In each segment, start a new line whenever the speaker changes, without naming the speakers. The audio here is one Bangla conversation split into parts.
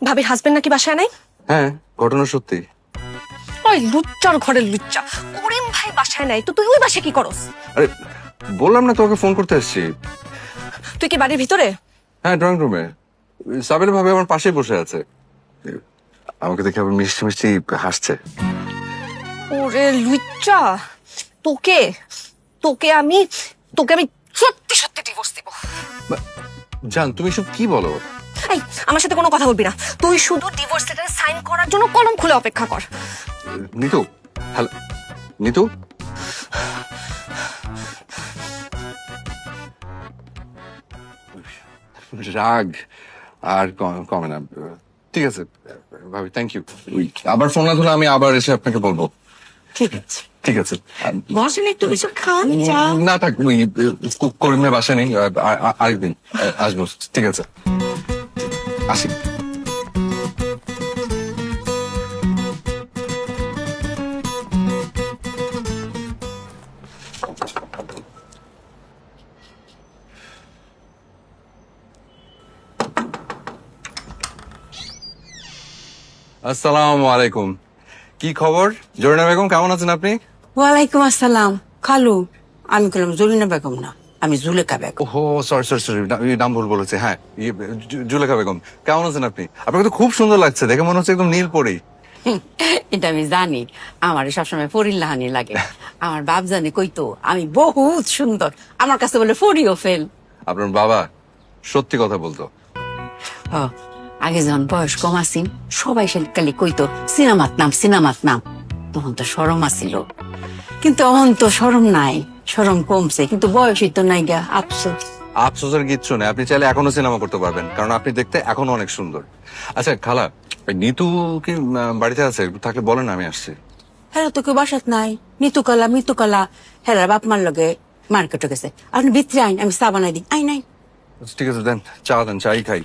ভাবির হাজবেন্ড নাকি বাসায় নাই?
হ্যাঁ, ঘটনা সত্যি।
ওই লুচ্চার ঘরের লুচ্চা করিম ভাই বাসায় নাই তো তুই ওই বাসায় কি করস?
আরে বললাম না তোকে ফোন করতে এসেছি।
তুই কি বাড়ির ভিতরে?
হ্যাঁ, ড্রয়িং রুমে। সাবির ভাবে আমার পাশেই বসে আছে, আমাকে দেখে আবার মিষ্টি মিষ্টি হাসছে।
ওরে লুচ্চা, তোকে তোকে আমি তোকে আমি সত্যি সত্যি ডিভোর্স দিব।
জান, তুমি সব কি বলো?
এই, আমার সাথে কোনো কথা বলবি না। তুই শুধু ডিভোর্স লেটারে সাইন করার জন্য কলম খুলে অপেক্ষা কর।
নিতু, হ্যালো নিতু। রাগ আর কমে না। ঠিক আছে ভাবি, থ্যাংক ইউ। আবার ফোন না ধরলে আমি আবার এসে আপনাকে বলবো।
ঠিক আছে,
ঠিক আছে।
বসেন একটু কিছু খান, চা।
না থাক, ওই করিমের বাসা নেই, আরেকদিন আসবো। ঠিক আছে, আসি। আসসালামু আলাইকুম। কি খবর জরিনা বেগম, কেমন আছেন আপনি?
ওয়ালাইকুম আসসালাম। খালু, আমি বললাম জরিনা বেগম না, আমি জুলেখা বেগম।
ওহো, সরি সরি সরি, নাম ভুল বলেছে। হ্যাঁ, জুলেখা বেগম, কেমন আছেন আপনি? আপনাকে তো খুব সুন্দর লাগছে, দেখে মনে হচ্ছে একদম নীল পরি।
এটা আমি জানি, আমার সবসময় ফরিল্লাহানি লাগে। আমার বাপ জানে কইতো আমি বহুত সুন্দর, আমার কাছে বলে ফরিও ফেল।
আপনার বাবা সত্যি কথা বলতো।
হ, আগে যখন বয়স কম আসিন সবাই খালি কইতো সিনেমাত নাম সিনেমাত নাম, তখন তো শরম আসিল। কিন্তু এখন তো শরম নাই, শরম কমছে, কিন্তু বয়সই তো নাই গা, আফসোস।
আফসোসের কিচ্ছু নেই, আপনি চাইলে এখনো সিনেমা করতে পারবেন, কারণ আপনি দেখতে এখনো অনেক সুন্দর। আচ্ছা খালা, ওই নিতু কি বাড়িতে আছে? থাকলে বলেন, আমি আসছি।
হ্যাঁ, তো কেউ বাসাত নাই, মৃত্যুকলা হ্যাঁ বাপ মার লগে মার্কেটে গেছে। আপনি ভিতরে আইন, আমি চা বানাই দিই। আই নাই।
ঠিক আছে, দেন চা, দেন চাই খাই।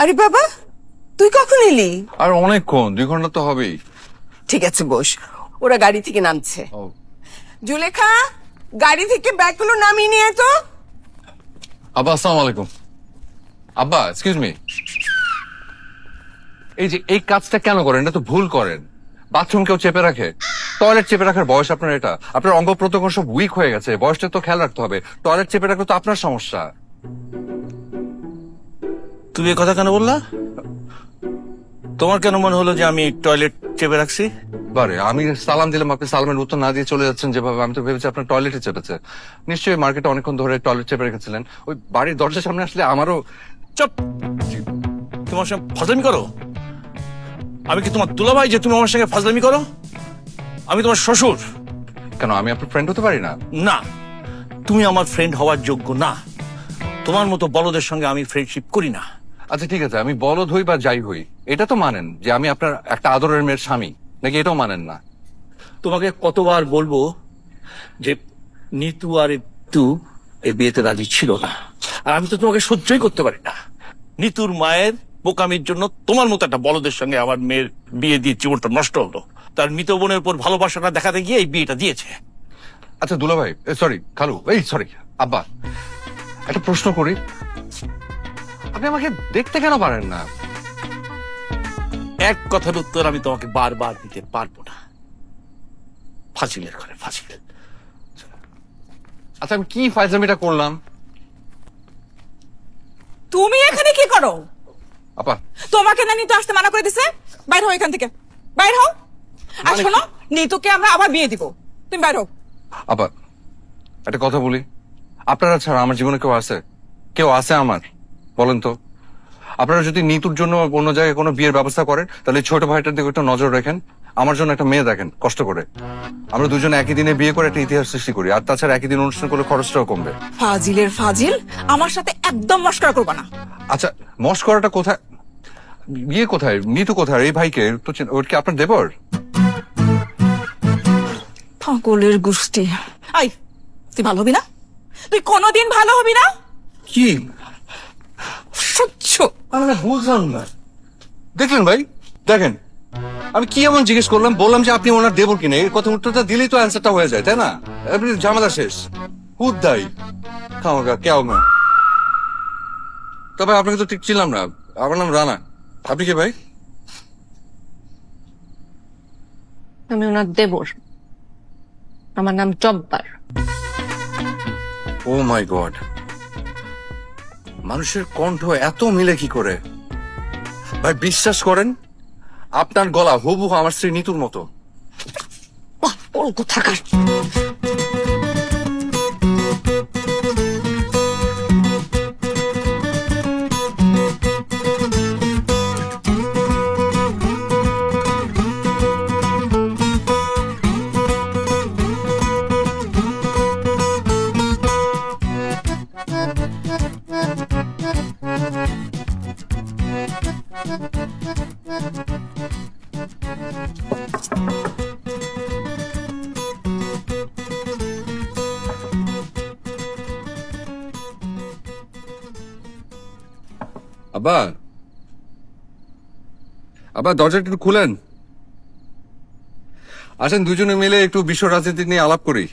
আরে বাবা, তুই কখন এলি?
আর অনেকক্ষণ, 2 ঘন্টা তো হবেই।
ঠিক আছে বস, ওরা গাড়ি থেকে নামছে।
ও,
জুলেখা, গাড়ি থেকে ব্যাগগুলো নামিয়ে নিয়ে তো।
আব্বা আসসালামু আলাইকুম। আব্বা, এক্সকিউজ মি, এই যে এই কাজটা কেন করেন? এটা তো ভুল করেন। বাথরুম কেউ চেপে রাখে? টয়লেট চেপে রাখার বয়স আপনার এটা? আপনার অঙ্গ প্রত্যঙ্গ সব উইক হয়ে গেছে, বয়সটা তো খেয়াল রাখতে হবে। টয়লেট চেপে রাখলে তো আপনার সমস্যা।
তুমি এ কথা কেন বললা? তোমার কেন মনে হলো যে আমি টয়লেট চেপে রাখছি?
বারে, আমি সালাম দিলাম, আপনি সালামের উত্তর না দিয়ে চলে যাচ্ছেন যেভাবে, আমি তো ভেবেছি আপনার টয়লেটে চেপেছে। নিশ্চয়ই মার্কেটে অনেকক্ষণ ধরে টয়লেট চেপে রেখেছিলেন। ওই বাড়ির দরজার সামনে আসলে আমারও।
চুপ! তোমার সঙ্গে ফাজলামি করো? আমি কি তোমার দুলাভাই যে তুমি আমার সঙ্গে ফাজলামি করো? আমি তোমার শ্বশুর।
কেন, আমি আপনার ফ্রেন্ড হতে পারি না?
না, তুমি আমার ফ্রেন্ড হওয়ার যোগ্য না। তোমার মতো বলদের সঙ্গে আমি ফ্রেন্ডশিপ করি না।
আচ্ছা ঠিক আছে, আমি বলদ হই বা যাই হই, এটা তো মানেন যে আমি আপনার একটা আদরের মেয়ের স্বামী, নাকি এটাও মানেন না?
তোমাকে কতবার বলবো যে নিতু আর তু এই বিয়েতে রাজি ছিল না, আর আমি তো তোমাকে সহ্যই করতে পারি না। নিতুর মায়ের বোকামির জন্য তোমার মতো একটা বলদের সঙ্গে আমার মেয়ের বিয়ে দিয়ে জীবনটা নষ্ট হলো। তার মৃত বোনের উপর ভালোবাসাটা দেখাতে গিয়ে এই বিয়েটা দিয়েছে।
আচ্ছা দুলাভাই, সরি খালু, এই সরি আব্বা, একটা প্রশ্ন করি, আপনি আমাকে দেখতে কেন পারেন না?
এক কথার উত্তর আমি তোমাকে বারবার দিতে পারবো না। ফাজিলের ঘরে ফাজিল।
আচ্ছা আমি কি ফাইজলামিটা করলাম?
তুমি এখানে কি করো?
আপা
তোমাকে না নিতু আসতে মানা করে দিছে? বাইর হও এখান থেকে, বাইর হও। আর
মানে
শোনো, নিতুকে আমরা আবার বিয়ে দিব, তুমি বাইর হও।
আপা একটা কথা বলি, আপনারা ছাড়া আমার জীবনে কেউ আছে? কেউ আছে আমার? বলেন তো। আপনারা যদি নিতুর জন্য অন্য জায়গায় কোনো বিয়ের ব্যবস্থা করেন, তাহলে ছোট ভাইটার দিকে একটু নজর রাখেন। আমার জন্য একটা মেয়ে দেখেন কষ্ট করে। আমরা দুজনে একই দিনে বিয়ে করে একটা ইতিহাস সৃষ্টি করি, আর তাছাড়া একই দিন অনুষ্ঠান করলে খরচটাও কমবে।
ফাজিলের ফাজিল, আমার সাথে একদম মস্করা করবা না।
আচ্ছা মস্করাটা কোথায়? বিয়ে কোথায়? নিতু কোথায়? এই ভাইকে তো ওর কি আপনার দেবর?
পাগলের গোষ্ঠী। আই, তুই ভালো হবি না? তুই কোনোদিন ভালো হবি না।
কি
সহ্য।
আমরা বুঝলাম না। দেখলেন ভাই, দেখেন আমি কি এমন জিজ্ঞেস করলাম, বললাম যে আপনি ওনার দেবর কিনে, এই কথা উত্তরটা দিলেই তো অ্যান্সারটা হয়ে যায়, তাই না? আপনি ঝামেলা শেষ। হুদ্দাই খাওয়া কেউ না। তবে আপনাকে তো ঠিক ছিলাম না। আমার নাম রানা। আপনি কে ভাই?
আমি ওনার দেবর, আমার নাম জব্বার।
ও মাই গড, মানুষের কণ্ঠ এত মিলে কি করে? ভাই বিশ্বাস করেন, আপনার গলা হুবহু আমার স্ত্রী নিতুর মতো।
বল কোথাকার।
আব্বা, আব্বা দরজাটা একটু খুলেন। আসেন দুজনে মিলে একটু বিশ্ব রাজনীতি নিয়ে আলাপ করি।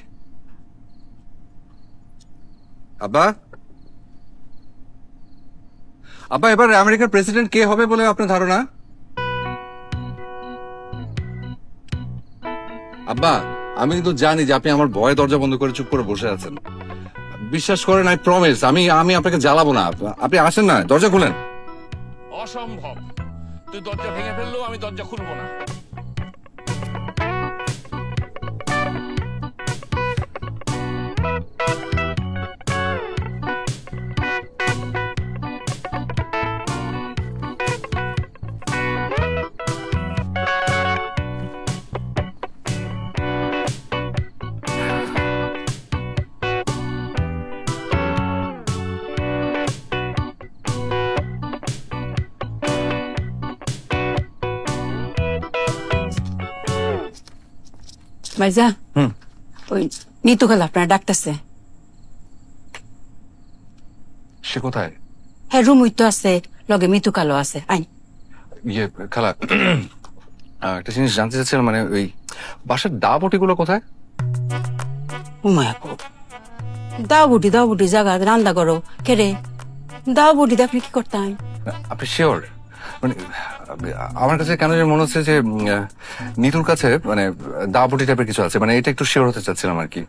আব্বা, আব্বা এবার আমেরিকার প্রেসিডেন্ট কে হবে বলে আপনার ধারণা? আব্বা আমি কিন্তু জানি যে আপনি আমার ভয়ে দরজা বন্ধ করে চুপ করে বসে আছেন। বিশ্বাস করেন, আই প্রমিস আমি আপনাকে জ্বালাবো না। আপনি আসেন না, দরজা খুলেন।
অসম্ভব, তুই দরজা ভেঙে ফেললেও আমি দরজা খুলবো না।
ভাইজা, ওই নিতু খালা আপনার ডাকতেছে।
সে কোথায়?
হ্যাঁ রুম তো আছে, লগে মিতু কালো আছে। আইন।
ইয়ে খালা, একটা জিনিস জানতে চাচ্ছিলাম, মানে ওই বাসার দা বটি গুলো কোথায়?
উমায়া কো দাও বুটি জায়গা রান্না করো কেরে? দাও বুটি আপনি কি করতেন?
আপনি শিওর? মানে আমার কাছে কেন যেন মনে হচ্ছে যে নিতুর কাছে মানে দা বটি টাইপের কিছু আছে, মানে এটা একটু শিওর হতে চাচ্ছিলাম আর কি।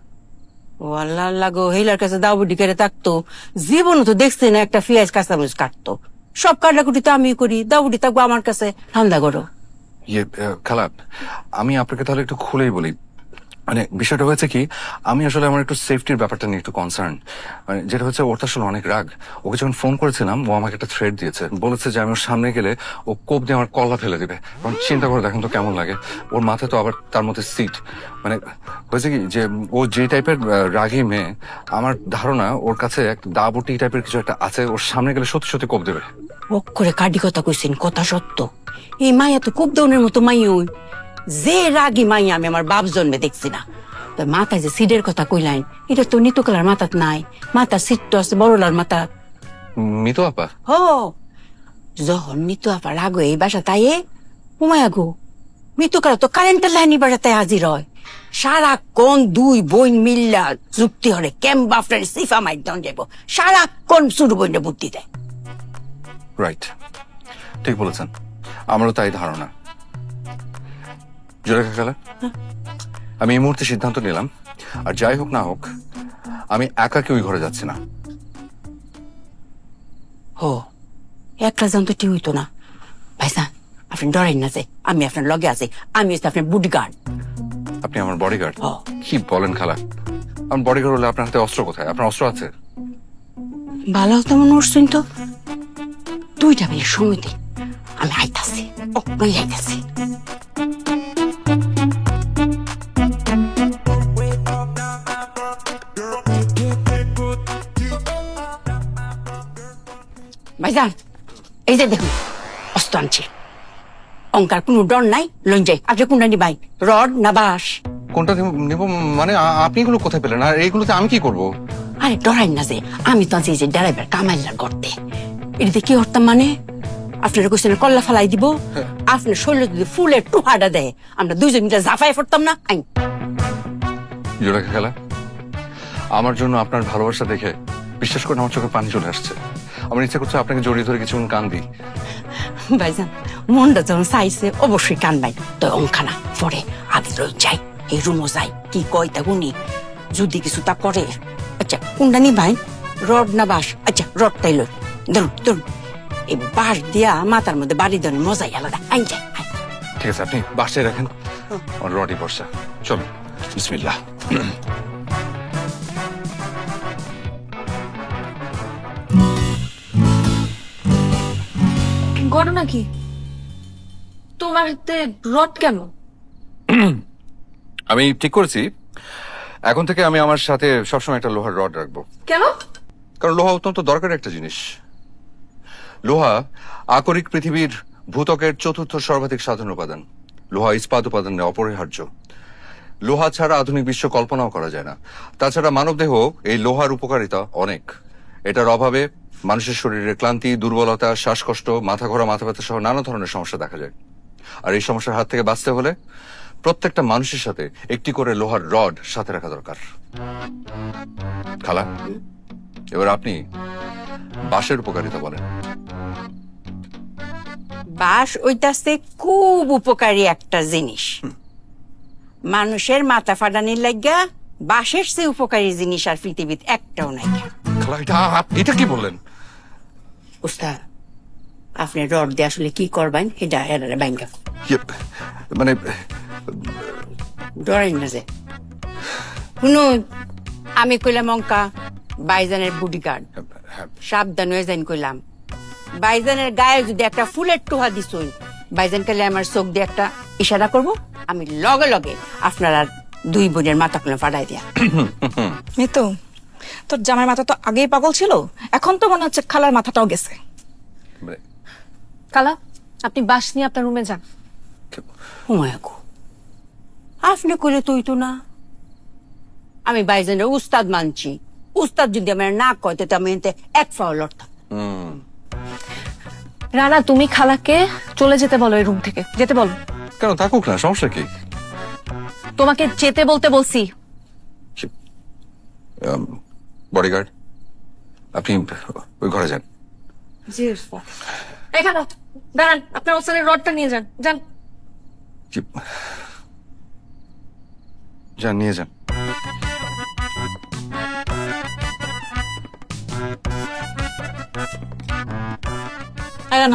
ও আল্লাহ আল্লাহ গো, হেলার কাছে দাও বুটি কেড়ে থাকতো? জীবন তো দেখছি না একটা পেঁয়াজ কাঁচামরিচ কাটতো। সব কাটাকুটি তো আমি করি, দাও বুটি থাকবো আমার কাছে, রান্না করো।
ইয়ে খালা, আমি আপনাকে তাহলে একটু খুলেই বলি। মানে বিষয়টা হয়েছে কি, আমি আসলে আমার একটু সেফটির ব্যাপারটা নিয়ে একটু কনসার্ন। মানে যেটা হচ্ছে, ওর তো আসলে অনেক রাগ। ওকে যখন ফোন করেছিলাম, ও আমাকে একটা থ্রেড দিয়েছে, বলেছে যে আমি ওর সামনে গেলে ও কোপ দিয়ে আমার কলা ফেলে দিবে। কারণ চিন্তা করে দেখেন তো কেমন লাগে, ওর মাথায় তো আবার তার মধ্যে সিট। মানে হয়েছে কি যে ও যে টাইপের রাগী মেয়ে, আমার ধারণা ওর কাছে এক দাবটি টাইপের কিছু একটা আছে, ওর সামনে গেলে সত্যি সত্যি কোপ দেবে।
ওক করে কাটি কথা কইছেন, কথা সত্য। এই মাইয়া তো খুব দৌনের মতো মাইয়া, ওই যে রাগী মাইয়া আমি আমার বাপ জন্মে দেখছি না। তো মাথায় যে সিডের কথা কইলাইন, এটা তো নিতু কালার মাথাত নাই, মাথা সিট তো আছে বড়লার মাথা।
মিতু আপা?
হো, যখন মিতু আপা রাগ হয়ে এই বাসা তাই উমায়া গো, মিতু কালা তো কারেন্টের লাইনি বাসাতে হাজির হয়। সারাক্ষণ দুই বোন মিল্লা যুক্তি হরে কেম বাপটার সিফা মাইর দন যাব, সারাক্ষণ শুরু বইনে বুদ্ধি দেয়।
রাইট, ঠিক বলেছেন, আমারও তাই ধারণা। জোরেখা খালা, আমি এই মুহূর্তে সিদ্ধান্ত নিলাম, আর যাই হোক না হোক আমি একাকে ওই ঘরে যাচ্ছি না।
ও একলা যান তো ঠিক হইতো না। ভাইজান আপনি ডরেন না যে আমি আপনার লগে আছি, আমি হচ্ছে আপনার বডিগার্ড।
আপনি আমার বডিগার্ড?
ও।
কি বলেন খালা? আমার বডিগার্ড হলে আপনার হাতে অস্ত্র কোথায়? আপনার অস্ত্র আছে?
ভালো তেমন উঠছেন তো, 2টা মিনিট সময় দিন, আমি আইতাছি, অক্ষয় আইতাছি। ভাইজান এই যে দেখুন অস্ত্র আনছি, অঙ্কার কোনো ডর নাই, লইন যাই। আপনি কোনটা নিবাই, রড না বাঁশ?
কোনটা নেব মানে? আপনি এগুলো কোথায় পেলেন? আর এইগুলোতে আমি কি করব?
আরে ডরাই না যে, আমি তো আছি এই যে ড্রাইভার কামাইলার গর্তে, এটাতে কি করতাম মানে আপনার কোশ্চেনের কল্লা ফালাই দিব, আপনার শরীরে যদি ফুলের টুহাটা দেয় আমরা 2জন মিলে জাফাই পড়তাম না। আইন
জোড়াকে খেলা, আমার জন্য আপনার ভালোবাসা দেখে বিশ্বাস করে আমার চোখে পানি চলে আসছে। আমার ইচ্ছা করছে আপনাকে জড়িয়ে ধরে কিছুক্ষণ কান্দি।
ভাইজান মনটা যখন চাইছে অবশ্যই কানবাই, তো অঙ্কানা পরে আগে লই যাই, এই রুমও যাই, কি কয় তা গুনি যদি কিছু তা করে। আচ্ছা কোনটা নি ভাই, রড না বাঁশ? আচ্ছা রডটাই লই, ধরুন ধরুন, এই বাঁশ দিয়া মাথার মধ্যে বাড়ি দেওয়ার মজাই আলাদা। আইন যাই।
ঠিক আছে, আপনি বাসায় রাখেন, আমার রডি বর্ষা। চলো, বিসমিল্লাহ।
ঘটনা কি? তোমার হাতে রড কেন?
আমি ঠিক করেছি এখন থেকে আমি আমার সাথে সবসময় একটা লোহার রড রাখবো।
কেন?
কারণ লোহা অত্যন্ত দরকারি একটা জিনিস। লোহা আকরিক পৃথিবীর ভূত্বকের 4র্থ সর্বাধিক সাধারণ উপাদান। লোহা ইস্পাত উপাদানে অপরিহার্য। লোহা ছাড়া আধুনিক বিশ্ব কল্পনাও করা যায় না। তাছাড়া মানবদেহ এই লোহার উপকারিতা অনেক। এটার অভাবে মানুষের শরীরে ক্লান্তি, দুর্বলতা, শ্বাসকষ্ট, মাথা ঘোরা, মাথা ব্যথা সহ নানা ধরনের সমস্যা দেখা যায়। আর এই সমস্যার হাত থেকে বাঁচতে হলে প্রত্যেকটা মানুষের সাথে একটি করে লোহার রড সাথে রাখা দরকার। খালা, এবার আপনি বাঁশের উপকারিতা বলেন।
বাঁশ ওইটাছে খুব উপকারী একটা জিনিস। মানুষের মাথা ফাটানির লাগিয়া বাঁশের চেয়ে উপকারী জিনিস আর পৃথিবীতে একটাও নাই।
খালা, এটা কি বললেন?
উস্তাদ আপনি রড দিয়ে আসলে কি করবেন এটা এরারে ব্যাংকা
মানে
ডরেন না যে। শুনুন আমি কইলাম অঙ্কা বাইজানের বডিগার্ড, সাবধান হয়ে যাইন কইলাম। বাইজানের গায়ে যদি একটা ফুলের টোহা দিছুন, বাইজান কালে আমার চোখ দিয়ে একটা ইশারা করব, আমি লগে লগে আপনারা 2 বোনের মাথা খুলে ফাটাই দিয়া।
মিতু তোর জামাই মাথা তো আগেই পাগল ছিল, এখন তো মনে হচ্ছে খালার মাথাটাও গেছে।
কালা, আপনি বাস নিয়ে আপনার রুমে যান।
হুমায়ুকু আপনি কইলে তুই তো না, আমি বাইজানের উস্তাদ মানছি। উস্তাদ যদি আমার না কয় তো আমি এতে এক পাও লড়তাম।
রানা, তুমি খালাকে চলে যেতে বলো, এই রুম থেকে যেতে বলো।
কেন? থাকুক না, সমস্যা কি?
তোমাকে যেতে বলতে বলছি।
বডিগার্ড, আপনি ওই ঘরে যান।
জি এই খালা, দাঁড়ান, আপনার ওস্তাদের রডটা নিয়ে যান। যান।
যান, নিয়ে যান।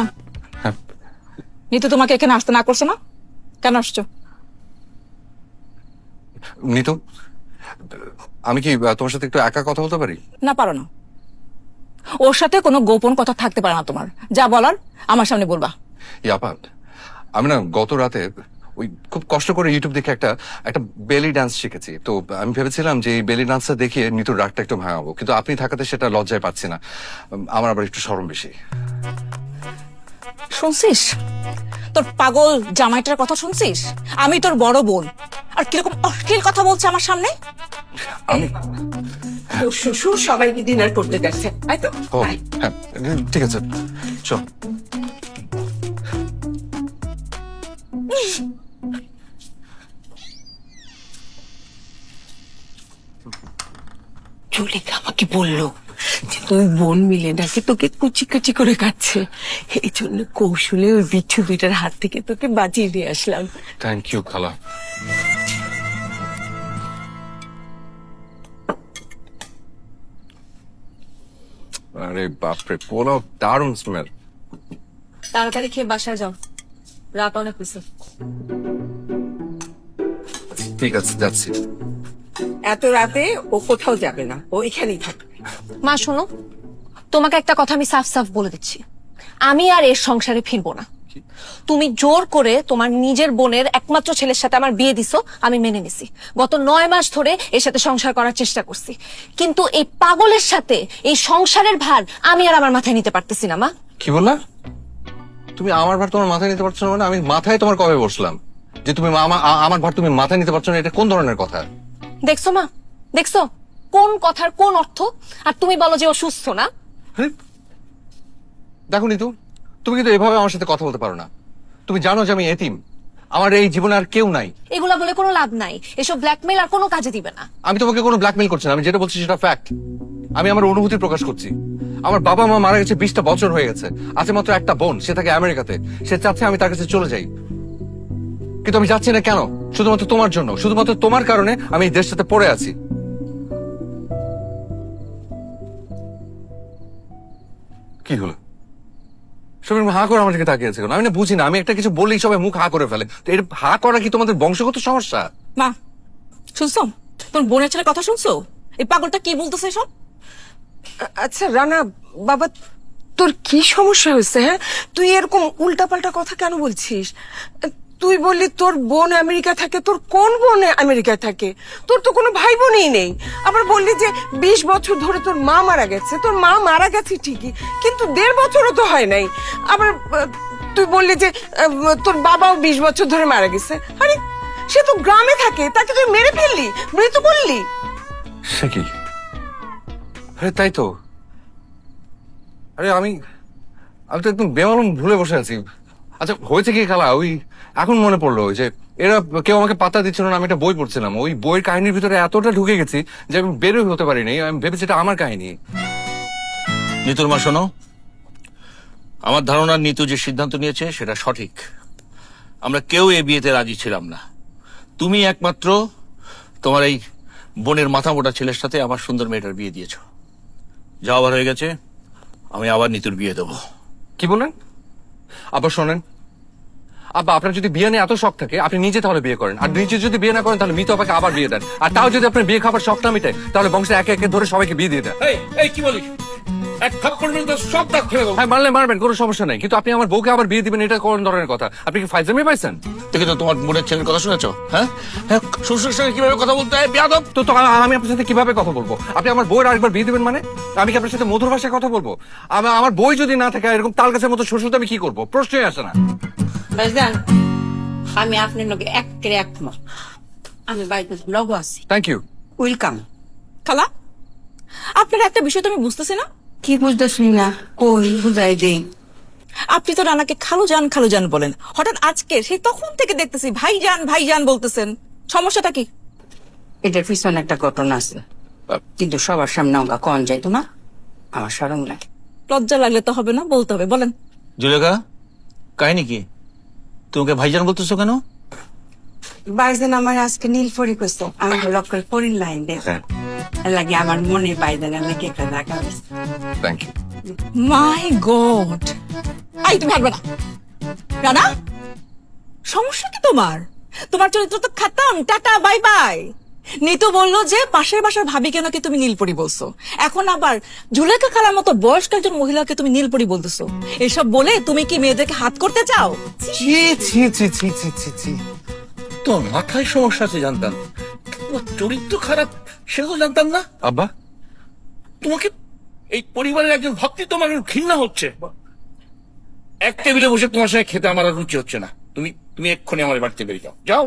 না
হ্যাঁ।
নিতু তোমাকে এখানে আসতে না করছে না, কেন আসছো?
নিতু, আমি কি তোমার সাথে একটু একা কথা বলতে পারি?
না পারো না, ওর সাথে কোনো গোপন কথা থাকতে পারে না তোমার। যা বলার আমার সামনে বলবা।
ইয়াপাত, আমি না গত রাতে ওই খুব কষ্ট করে ইউটিউব দেখে একটা বেলি ডান্স শিখেছি। তো আমি ভেবেছিলাম যে এই বেলি ডান্সটা দেখিয়ে নিতুর রাগটা একটু ভাঙাবো, কিন্তু আপনি থাকাতে সেটা লজ্জায় পাচ্ছি না। আমার আবার একটু শরম বেশি।
শুনছিস তোর পাগল জামাইটার কথা? শুনছিস আমি তোর বড় বোন, আর কিরকম অশ্লীল কথা বলছে আমার সামনে।
আমি
শ্বশুর সবাইকে ডিনার করতে গেছে, তাই তো?
ও হ্যাঁ, ঠিক আছে, চল।
চুলিকা আমাকে বললো যে তুই বোন মিলে নাকি তোকে কুচি কুচি করে কাটছে, এই জন্য কৌশলে ওই বিচ্ছু 2টার হাত থেকে তোকে বাঁচিয়ে দিয়ে আসলাম।
থ্যাংক ইউ খালা। আরে বাপরে, পোলাও দারুণ স্মেল।
তাড়াতাড়ি খেয়ে বাসায় যাও, রাত অনেক হয়েছে।
ঠিক আছে, যাচ্ছি।
এত রাতে ও কোথাও যাবে না, ও এখানেই থাকবে।
মা শোনো, তোমাকে একটা কথা আমি সাফ সাফ বলে দিচ্ছি, আমি আর এর সংসারে ফিরবো না। তুমি জোর করে তোমার নিজের বোনের একমাত্র ছেলের সাথে আমার বিয়ে দিছো, আমি মেনে নিছি। গত 9 মাস ধরে এর সাথে সংসার করার চেষ্টা করছি, কিন্তু এই পাগলের সাথে এই সংসারের ভার আমি আর আমার মাথায় নিতে পারতেছি না। মা
কি বললা? তুমি আমার ভার তোমার মাথায় নিতে পারছো না? মানে আমি মাথায় তোমার কবে বসলাম যে তুমি আমার ভার তুমি মাথায় নিতে পারছো না? এটা কোন ধরনের কথা?
দেখছো মা, দেখছো কোন কথার কোন অর্থ? আর তুমি বলো যে ও সুস্থ না।
দেখো নিতু, তুমি কিন্তু এভাবে আমার সাথে কথা বলতে পারো না। তুমি জানো যে আমি এতিম, আমার এই জীবনে আর কেউ নাই।
এগুলা বলে কোনো লাভ নাই, এসব ব্ল্যাকমেল আর কোনো কাজে দিবে না।
আমি তোমাকে কোনো ব্ল্যাকমেল করছি না, আমি যেটা বলছি সেটা ফ্যাক্ট। আমি আমার অনুভূতি প্রকাশ করছি। আমার বাবা মা মারা গেছে 20টা বছর হয়ে গেছে, আছে মাত্র একটা বোন, সে থাকে আমেরিকাতে। সে চাচ্ছে আমি তার কাছে চলে যাই, কিন্তু আমি যাচ্ছি না। কেন? শুধুমাত্র তোমার জন্য, শুধুমাত্র তোমার কারণে আমি এই দেশটাতে পড়ে আছি। কি হলো? সবাই হা করে আমার দিকে তাকিয়ে আছে কেন? আমি না বুঝি না, আমি একটা কিছু বললেই সবাই মুখ হা করে ফেলে। তো এটা হা করা কি তোমাদের বংশগত সমস্যা?
মা শুনছো, তোর বোনের ছেলের কথা শুনছো? এই পাগলটা কি বলতেছে সব?
আচ্ছা রানা বাবা, তোর কি সমস্যা হয়েছে? হ্যাঁ, তুই এরকম উল্টাপাল্টা কথা কেন বলছিস? তুই বললি তোর বোন আমেরিকা থাকে, তোর কোন বোন আমেরিকায় থাকে? তোর তো কোনো ভাই বোনই নেই। আবার বললি যে 20 বছর ধরে তোর মা মারা গেছে। তোর মা মারা গেছে ঠিকই, কিন্তু 1.5 বছরও তো হয় নাই। আবার তুই বললি যে তোর বাবাও 20 বছর ধরে মারা গেছে। আরে সে তো গ্রামে থাকে, তাকে তুই মেরে ফেললি, মৃত বললি।
সে কি? আরে তাই তো। আরে আমি তো একদম বেমালুম ভুলে বসে আছি। আচ্ছা হয়েছে কি খালা, ওই এখন মনে পড়লো যে এরা কেউ আমাকে পাত্তা দিচ্ছিল না। আমি একটা বই পড়ছিলাম, ওই বইয়ের কাহিনীর ভিতরে এতটা ঢুকে গেছি যে আমি বেরোই হতে পারিনি। আমি ভেবেছি এটা আমার কাহিনী।
নিতুর মা শোনো, আমার ধারণা নিতু যে সিদ্ধান্ত নিয়েছে সেটা সঠিক। আমরা কেউ এই বিয়েতে রাজি ছিলাম না। তুমি একমাত্র তোমার এই বোনের মাথা মোটা ছেলের সাথে আমার সুন্দর মেয়েটার বিয়ে দিয়েছ। যা আবার হয়ে গেছে, আমি আবার নিতুর বিয়ে দেবো।
কি বলেন? আবার শোনেন, আব্বা আপনার যদি বিয়ে নিয়ে এত শখ থাকে আপনি নিজে তাহলে বিয়ে করেন, আর নিজে যদি বিয়ে না করেন তাহলে মিতু আপাকে আবার বিয়ে দেন। আর তাও যদি আপনার বিয়ে খাবার শখ না মিটে তাহলে বংশে একে একে ধরে সবাইকে বিয়ে দিয়ে দেন।
এই কি বলিস? এক থাপ্পড় মেরে তোর সব দাগ ফেলে দেবো।
হ্যাঁ মারলে মারবেন, কোনো সমস্যা নাই, কিন্তু আপনি আমার বউকে আবার বিয়ে দিবেন, এটা কোন ধরনের কথা? আপনি কি ফাইজলামি পাইছেন?
দেখে তো তোমার বোনের ছেলের কথা শুনেছো? হ্যাঁ, শ্বশুরের সঙ্গে কিভাবে কথা বলতে হয় বেয়াদব।
তো আমি আপনার সাথে কিভাবে কথা বলবো? আপনি আমার বউয়ের আরেকবার বিয়ে দিবেন মানে? আমি কি আপনার সাথে মধুর ভাষায় কথা বলবো? আমার বই যদি না থাকে এরকম তাল গাছের মতো শ্বশুর, আমি কি করবো? প্রশ্নই আসে না।
ভাইজান, আমি আপনার লগে একেবারে একমত। আমি বাড়িতে লগ আছি।
Thank you.
ওয়েলকাম।
খালা, আপনার একটা বিষয় তো আমি বুঝতেছি না।
কি বুঝতেছি না? কই বুঝাই দেই।
আপনি তো রানাকে খালু জান বলেন, হঠাৎ আজকে সেই তখন থেকে দেখতেছি ভাইজান বলতেছেন। সমস্যাটা কি?
এটার পিছনে একটা ঘটনা আছে, কিন্তু সবার সামনে আমরা কন যাইতো না, আমার শরম লাগে।
লজ্জা লাগলে তো হবে না, বলতে হবে, বলেন।
জুলেখা, কাহিনী কি? তোমাকে ভাইজান বলতেছো কেন?
বাইজান আমার আজকে নীল পরি করছে, আমি লক্ষ্য পরির লাইন দেখ লাগে আমার মনে বাইজান লেগে একটা রাখা হয়েছে।
Thank you.
My God, I তুমি হারবে না। রানা, সমস্যা কি তোমার? তোমার চরিত্র তো খাতাম, টাটা বাই বাই। নিতু বললো যে পাশের বাসার ভাবিকে নাকি তুমি নীলপরি বলছো, এখন আবার জুলেখা খালার মতো বয়স্ক একজন মহিলাকে তুমি নীলপরি বলতেছো। এসব বলে তুমি কি মেয়েদেরকে হাত করতে চাও?
ছি ছি ছি ছি ছি ছি ছি। তোর মাথায় সমস্যা আছে জানতাম, তোমার চরিত্র খারাপ সেটাও জানতাম না।
আব্বা,
তোমাকে এই পরিবারের একজন ভক্তি তোমার ঘৃণা হচ্ছে। এক টেবিলে বসে তোমার সঙ্গে খেতে আমার আর রুচি হচ্ছে না। তুমি এক্ষুনি আমার বাড়িতে বেরিয়ে যাও, যাও।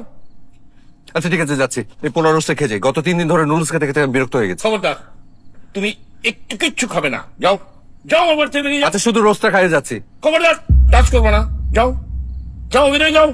আচ্ছা ঠিক আছে যাচ্ছি। এই পোলা রোস্টে খেয়ে যাই, গত 3 দিন ধরে নুডলস খেতে খেতে আমি বিরক্ত হয়ে গেছি।
খবরদার, তুমি একটু কিচ্ছু খাবে না, যাও যাও আমার বাড়িতে বেরিয়ে যাও।
আচ্ছা শুধু রোস্টটা খাইয়ে যাচ্ছি।
খবরদার টাচ করবো না, যাও যাও, বেরিয়ে যাও।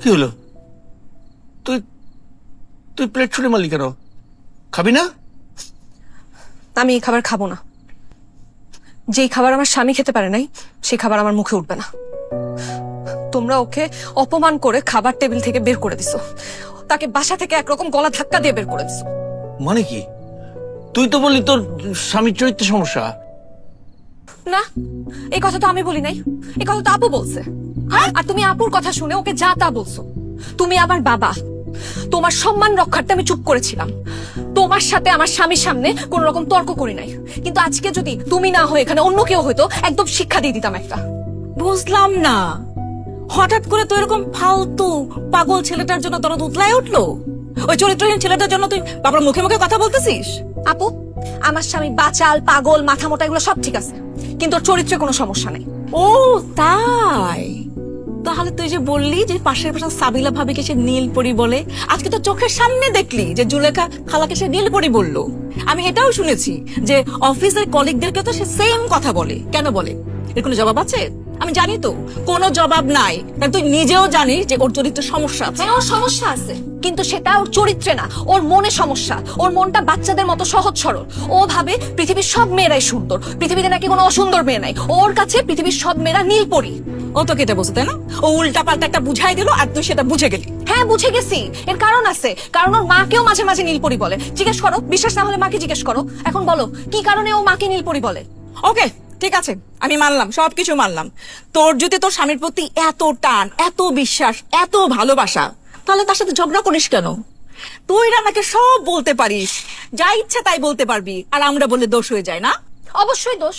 কি হলো? তুই তুই প্লেট ছুঁড়ে মারলি কেন? খাবি না?
আমি এই খাবার খাবো না। যেই খাবার আমার স্বামী খেতে পারে নাই সেই খাবার আমার মুখে উঠবে না। তোমরা ওকে অপমান করে খাবার টেবিল থেকে বের করে দিছো, তাকে বাসা থেকে একরকম গলা ধাক্কা দিয়ে বের করে দিছো।
মানে কি? তুই তো বললি তোর স্বামীর চরিত্রের সমস্যা।
না, এই কথা তো আমি বলি নাই, এই কথা তো আপু বলছে। আর তুমি আপুর কথা শুনে ওকে যা তা বলছো। তুমি আমার বাবা, তোমার সম্মান রক্ষার্থে আমি চুপ করেছিলাম। তোমার সাথে আমার স্বামীর সামনে কোন রকম তর্ক করি নাই, কিন্তু আজকে যদি তুমি না হয়ে এখানে অন্য কেউ হয়তো একদম শিক্ষা দিয়ে দিতাম একটা।
বুঝলাম না, হঠাৎ করে তো এরকম ফালতু পাগল ছেলেটার জন্য তোর উতলায় উঠলো? ওই চরিত্রহীন ছেলেটার জন্য তুই বাবার মুখে মুখে কথা বলতেছিস?
আপু, আমার স্বামী বাচাল, পাগল, মাথা মোটা, এগুলো সব ঠিক আছে, কিন্তু ওর চরিত্রে কোনো সমস্যা নেই।
ও তাই? তাহলে তুই যে বললি যে পাশের পাশে সাবিলা ভাবিকে সে নীলপরি বলে, আজকে তো চোখের সামনে দেখলি যে জুলেখা খালাকে সে নীলপরি বললো। আমি এটাও শুনেছি যে অফিসের কলিগদেরকে তো সে সেম কথা বলে। কেন বলে? এর কোনো জবাব আছে? আমি জানি তো কোনো জবাব নাই, কারণ তুই নিজেও জানিস যে ওর চরিত্রে সমস্যা আছে।
হ্যাঁ, ওর সমস্যা আছে, কিন্তু সেটা ওর চরিত্রে না, ওর মনে সমস্যা। ওর মনটা বাচ্চাদের মতো সহজ সরল। ও ভাবে পৃথিবীর সব মেয়েরাই সুন্দর, পৃথিবীতে নাকি কোনো অসুন্দর মেয়ে নাই। ওর কাছে পৃথিবীর সব মেয়েরা নীলপরি।
ও তো কেটে বসে, তাই না? ও উল্টা পাল্টা একটা বুঝাই দিল আর তুই সেটা বুঝে গেলি।
হ্যাঁ, বুঝে গেছি। এর কারণ আছে, কারণ ওর মাকেও মাঝে মাঝে নীলপরি বলে। জিজ্ঞেস করো, বিশ্বাস না হলে মাকে জিজ্ঞেস করো। এখন বলো কি কারণে ও মাকে নীলপরি বলে।
ওকে, ঠিক আছে, আমি মানলাম, সবকিছু মানলাম। তোর যদি তোর স্বামীর প্রতি এত টান, এত বিশ্বাস, এত ভালোবাসা, তাহলে তার সাথে ঝগড়া করিস কেন? তুই রানাকে সব বলতে পারিস, যা ইচ্ছা তাই বলতে পারবি, আর আমরা বললে দোষ হয়ে যায় না?
অবশ্যই দোষ।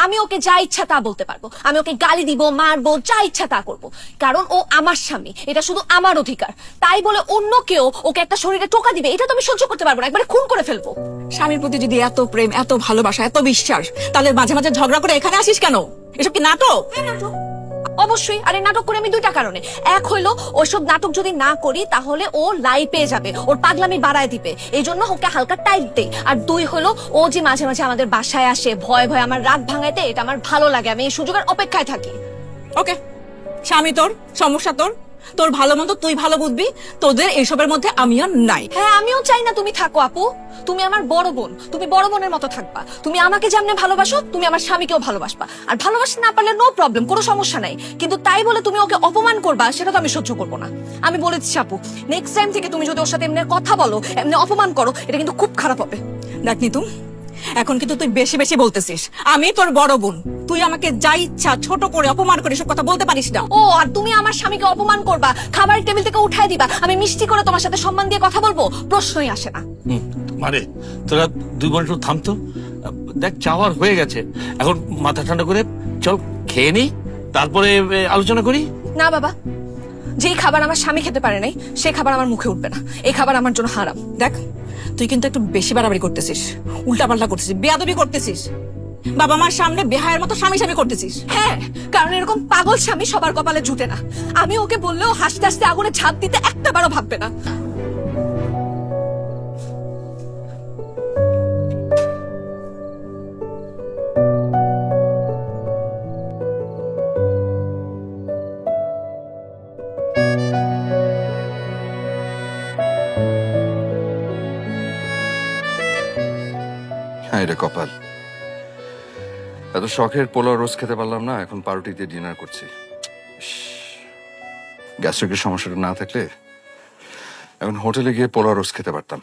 আমি ওকে যা ইচ্ছা তা বলতে পারবো, আমি ওকে গালি দিব, মারবো, যা ইচ্ছা তা করবো, কারণ ও আমার স্বামী, এটা শুধু আমার অধিকার। তাই বলে অন্য কেউ ওকে একটা শরীরে টোকা দিবে, এটা তো আমি সহ্য করতে পারবো না, একবারে খুন করে ফেলবো।
স্বামীর প্রতি যদি এত প্রেম, এত ভালোবাসা, এত বিশ্বাস, তাহলে মাঝে মাঝে ঝগড়া করে এখানে আসিস কেন? এসব কি নাটক?
অবশ্যই। আরে নাটক করে আমি দুইটা কারণে। এক হইলো, ওইসব নাটক যদি না করি তাহলে ও লাই পেয়ে যাবে, ওর পাগলামি বাড়ায় দিবে, এই জন্য ওকে হালকা টাইট দেই। আর দুই হলো, ও যে মাঝে মাঝে আমাদের বাসায় আসে ভয় ভয় আমার রাগ ভাঙাইতে, এটা আমার ভালো লাগে, আমি এই সুযোগের অপেক্ষায় থাকি।
ওকে, স্বামী তোর, সমস্যা তোর, তোর ভালো মন্দ তুই ভালো বুঝবি, তোদের এইসবের মধ্যে আমি আর নাই।
হ্যাঁ, আমিও চাই না তুমি থাকো আপু। তুমি আমার বড় বোন, তুমি বড় বোনের মতো থাকবা। তুমি আমাকে যেমনে ভালোবাসো তুমি আমার স্বামীকেও ভালোবাসবা। আর ভালোবাসতে না পারলে নো প্রবলেম, কোনো সমস্যা নাই, কিন্তু তাই বলে তুমি ওকে অপমান করবা, সেটা তো আমি সহ্য করবো না। আমি বলে দিচ্ছি আপু, নেক্সট টাইম থেকে তুমি যদি ওর সাথে এমনি কথা বলো, এমনি অপমান করো, এটা কিন্তু খুব খারাপ হবে।
দেখ নিতু, এখন কিন্তু তুই বেশি বেশি বলতেছিস। আমি তোর বড় বোন, তুই আমাকে যা ইচ্ছা ছোট করে অপমান করে সব কথা বলতে পারিস না।
ও, আর তুমি আমার স্বামীকে অপমান করবা, খাবার টেবিল থেকে উঠাই দিবা, আমি মিষ্টি করে তোমার সাথে সম্মান দিয়ে কথা বলবো, প্রশ্নই আসে না।
মানে তোরা দুই বোন একটু থামতো। দেখ, চাওয়ার হয়ে গেছে, এখন মাথা ঠান্ডা করে চল খেয়ে নি, তারপরে আলোচনা করি।
না বাবা, যেই খাবার আমার স্বামী খেতে পারে নাই সেই খাবার আমার মুখে উঠবে না, এই খাবার আমার জন্য হারাম।
দেখ, তুই কিন্তু একটু বেশি বাড়াবাড়ি করতেছিস, উল্টা পাল্টা করতেছিস, বেয়াদবি করতেছিস, বাবা মার সামনে বেহায়ের মতো স্বামী স্বামী করতেছিস।
হ্যাঁ, কারণ এরকম পাগল স্বামী সবার কপালে জুটে না। আমি ওকে বললেও হাসতে হাসতে আগুনে ঝাঁপ দিতে একটা বারও ভাববে না।
হ্যাঁ, রে কপাল, এত শখের পোলাও রোজ খেতে পারলাম না, এখন পাউরুটি দিয়ে ডিনার করছি। গ্যাস্ট্রিকের সমস্যাটা না থাকলে এখন হোটেলে গিয়ে পোলাও রোজ খেতে পারতাম।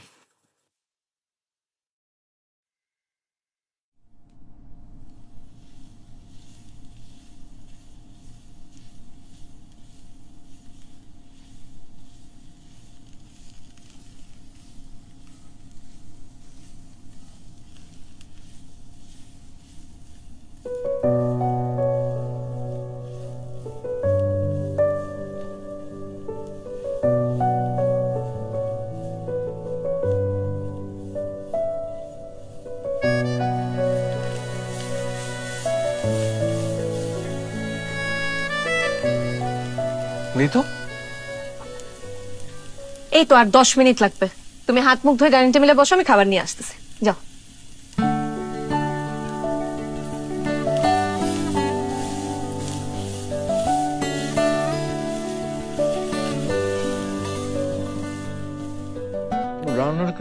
নিতো,
এই তো আর 10 মিনিট লাগবে। তুমি হাত মুখ ধুয়ে ডাইনিং টেবিলে বসো, আমি খাবার নিয়ে আসতেছি, যাও।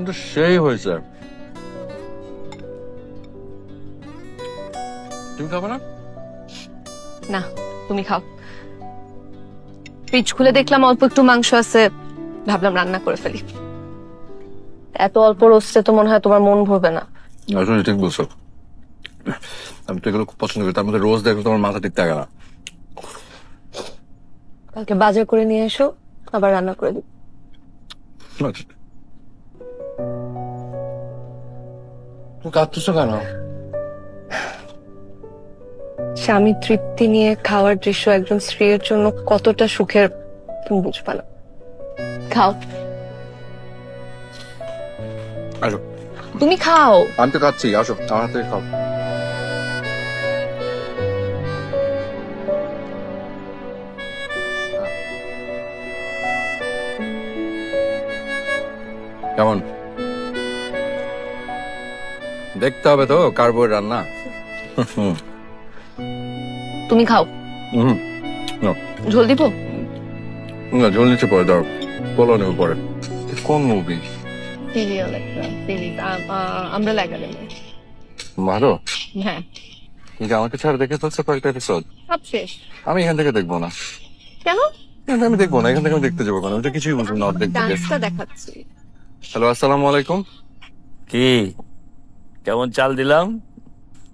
কিন্তু সেই হয়েছে। তুমি খাবে না?
না, তুমি খাও। ফ্রিজ খুলে দেখলাম অল্প একটু মাংস আছে, ভাবলাম রান্না করে ফেলি। এত অল্প রোস্টে তো মনে হয় তোমার মন ভরবে না।
আসলে ঠিক বলছো, আমি তো এগুলো খুব পছন্দ করি, তার মধ্যে রোজ দেখলে তোমার মাথা ঠিক থাকে না।
কালকে বাজার করে নিয়ে এসো, আবার রান্না করে দিই।
তুমি কাঁদতেছো কেন?
স্বামী তৃপ্তি নিয়ে খাওয়ার দৃশ্য একজন স্ত্রীর জন্য কতটা সুখের তুমি বুঝবা না। খাও,
আসো।
তুমি খাও।
আমি তো খাচ্ছি, আসো আমার হাতে খাও। কেমন? দেখতে হবে তো কার বউয়ের রান্না।
তুমি খাও।
হুম, নাও।
ঝোল দিব?
না, ঝোল নিচে পরে দাও, পোলাও নেবো পরে। কোন মুভি?
সিরিয়াল একটা সিরিজ, আমরা লাগালে।
ভালো।
হ্যাঁ,
কিন্তু আমাকে ছাড়া দেখে ফেলছে কয়েকটা এপিসোড।
সব শেষ।
আমি এখান থেকে দেখবো না।
কেন?
আমি দেখবো না, এখান থেকে আমি দেখতে যাবো কেন? ওটা কিছুই বুঝবো না অর্ধেক থেকে।
ডান্সটা দেখাচ্ছি।
হ্যালো, আসসালামু আলাইকুম।
কি কেমন চাল দিলাম?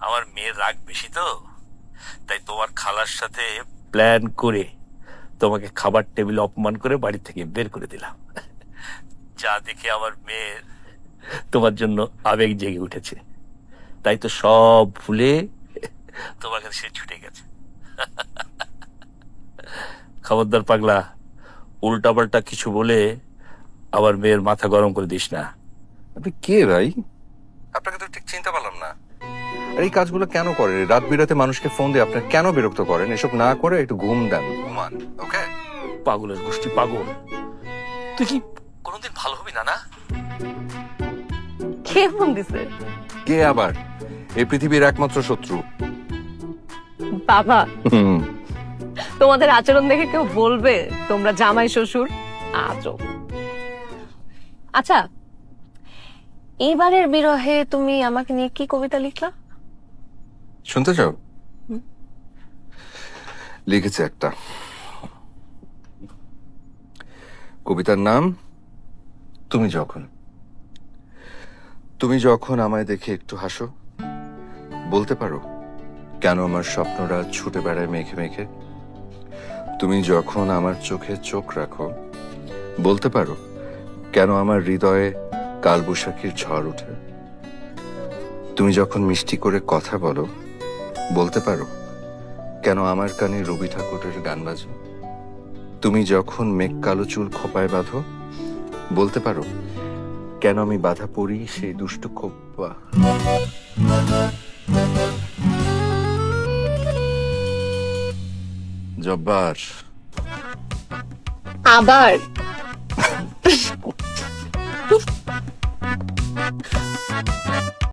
আমার মেয়ের রাগ বেশি তো, তাই তোমার খালার সাথে প্ল্যান করে তোমাকে খাবার টেবিলে অপমান করে বাড়ি থেকে বের করে দিলাম। যা দেখে আমার মেয়ের তোমার জন্য আবেগ জেগে উঠেছে, তাই তো সব ভুলে তোমার কাছে সে ছুটে গেছে। খবরদার পাগলা, উল্টাপাল্টা কিছু বলে আবার মেয়ের মাথা গরম করে দিস না।
আপনি কে ভাই? আপনাকে তো ঠিক চিনতে পারলাম না। আর এই কাজগুলো কেন করেন? রাত বিরাতে মানুষকে ফোন দিয়ে আপনার কেন বিরক্ত করেন? এসব না করে একটু ঘুম দেন, ঘুমান। ওকে?
পাগলের গোষ্ঠী পাগল। তুই কি কোনোদিন ভালো হবি না? না
কে ফোন দিছে?
কে আবার? এই পৃথিবীর একমাত্র শত্রু।
বাবা,
হুম।
তোমাদের আচরণ দেখে কেউ বলবে তোমরা জামাই শ্বশুর? আজব। আচ্ছা, এবারের বিরহে তুমি আমাকে নিয়ে কি কবিতা লিখলা?
শুনতে চাও? লিখেছে একটা কবিতার নাম তুমি যখন। তুমি যখন আমায় দেখে একটু হাসো, বলতে পারো কেন আমার স্বপ্নরা ছুটে বেড়ায় মেঘে মেঘে। তুমি যখন আমার চোখে চোখ রাখো, বলতে পারো কেন আমার হৃদয়ে কালবৈশাখীর ঝড় ওঠে। তুমি যখন মিষ্টি করে কথা বলো, বলতে পারো কেন আমার কানে রবি ঠাকুরের গান বাজে। তুমি যখন মেঘ কালো চুল খোপায় বাঁধো, বলতে পারো কেন আমি বাধা পড়ি সেই দুষ্টু খোপা। জব্বার।
আবার